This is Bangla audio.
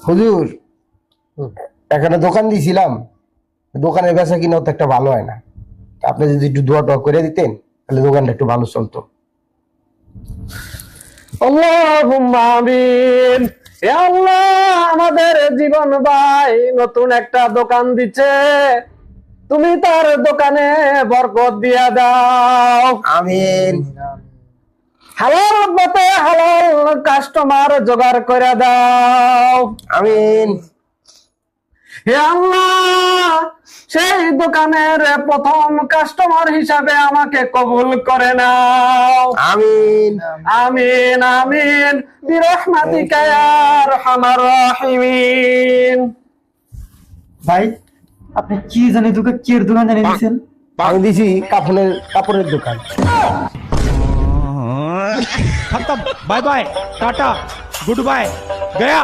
হুজুর, এখানে দোকান দিয়েছিলাম, দোকানের বেচা কিনাও তো একটা ভালো হয় না। তা আপনি যদি একটু দোয়া টোয়া করে দিতেন তাহলে দোকানটা একটু ভালো চলতো। আল্লাহুম্মা আমিন। হে আল্লাহ, আমাদের জীবন ভাই নতুন একটা দোকান দিচ্ছে, তুমি তার দোকানে বরকত দিয়া দাও। আমিন। হালাল পথে হালাল কাস্টমার জোগাড় করে দাও। আমিন। হে আল্লাহ, সেই দোকানের প্রথম কাস্টমার হিসাবে আমাকে কবুল করে নাও। আমিন। আমিন আমিন বিরহমাতিকা ইয়া আরহামার রাহিমিন। ভাই, আপনি কি জানি দোকান কি এর দোকান জানি দিয়েছেন? আমি দিছি কাপড়ের দোকান। खत्म, बाय बाय, टाटा, गुड बाय, गया।